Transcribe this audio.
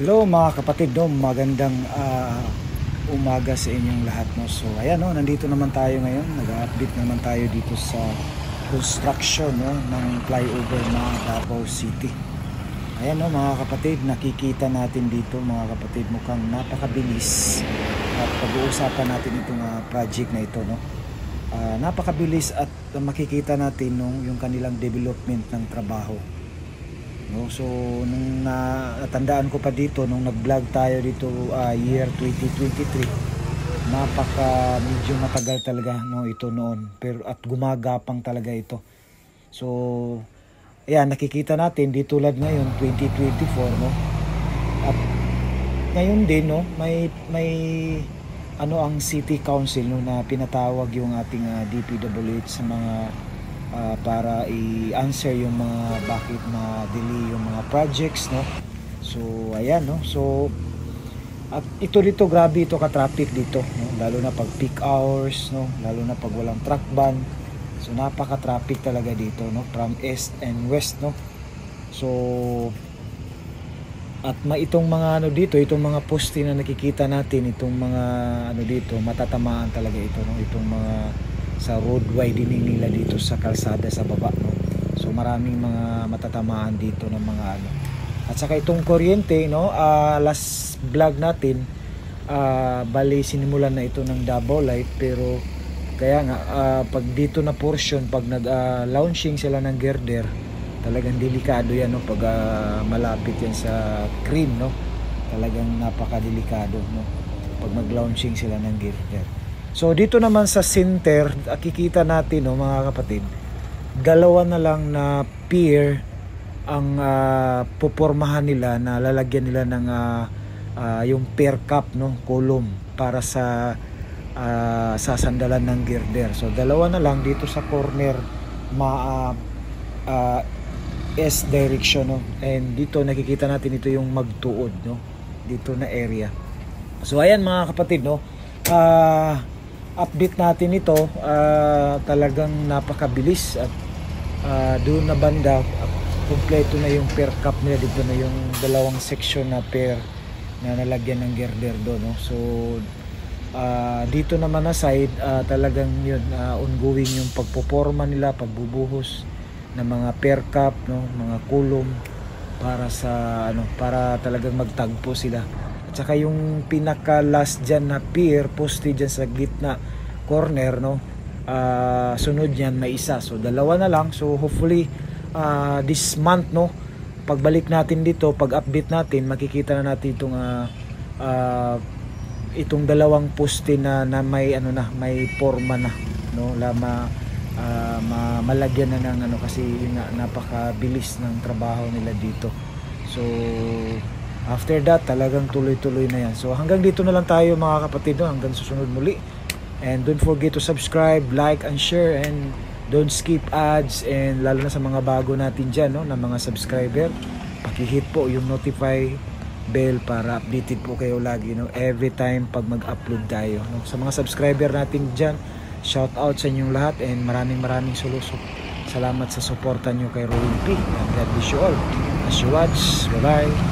Hello mga kapatid, no? Magandang umaga sa inyong lahat, no? So ayan, no? Nandito naman tayo ngayon. Nag-update naman tayo dito sa construction, no? Ng flyover na Davao City. Ayan, no, mga kapatid, nakikita natin dito mga kapatid, mukhang napakabilis. At pag-uusapan natin itong project na ito, no? Napakabilis at makikita natin yung kanilang development ng trabaho. No, so nung natandaan ko pa dito nung nag-vlog tayo dito year 2023, medyo matagal talaga, no, ito noon, pero at gumagapang talaga ito. So ayan, nakikita natin dito tulad ngayon 2024, no, at ngayon din, no, may ang city council, no, na pinatawag yung ating DPWH sa mga para i-answer yung mga bakit na-delay yung mga projects, no. So ayan, no, so at ito dito, grabe ito ka-traffic dito, no? Lalo na pag peak hours, no, lalo na pag walang truck ban. So napaka-traffic talaga dito, no, from east and west, no. So at itong mga dito, itong mga poste na nakikita natin, itong mga dito, matatamaan talaga ito, no, itong mga sa road widening nila dito sa kalsada sa baba, no. So maraming mga matatamaan dito ng mga at saka itong kuryente, no, last vlog natin bali sinimulan na ito ng Davao Light, pero kaya nga pag dito na portion, pag nag-launching sila ng girder, talagang delikado yan, no, pag malapit yan sa crane, no, talagang napakadelikado, no, pag mag-launching sila ng girder. So dito naman sa center, kikita natin, no, mga kapatid, dalawa na lang na pier ang pupormahan nila, na lalagyan nila ng yung pier cap, no, column para sa sasandalan ng girder. So dalawa na lang dito sa corner, S direction, no, and dito nakikita natin ito yung magtuod, no, dito na area. So ayan mga kapatid, no, update natin ito, talagang napakabilis at doon na banda kumpleto na yung pier cap nila. Dito na yung dalawang section na pier na nalagyan ng girder doon, no. So dito naman na side, talagang yun, ongoing yung pagpoporma nila, pagbubuhos ng mga pier cap, no, mga column para sa para talagang magtagpo sila. At saka yung pinaka last dyan na pier, poste dyan sa gitna corner, no, sunod yan may isa. So dalawa na lang. So hopefully this month, no, pagbalik natin dito, pag-update natin, makikita na natin itong dalawang poste na may may forma na, no, malagyan na ng kasi napakabilis ng trabaho nila dito. So after that, talagang tuloy-tuloy na yan. So hanggang dito na lang tayo mga kapatid, no? Hanggang susunod muli. And don't forget to subscribe, like, and share. And don't skip ads. And lalo na sa mga bago natin dyan, no, na mga subscriber, pakihit po yung notify bell para updated po kayo lagi, no, every time pag mag-upload tayo, no. Sa mga subscriber natin dyan, shout out sa inyong lahat. And maraming salamat sa suporta nyo kay Rowan P. And God bless you all as you watch. Bye bye.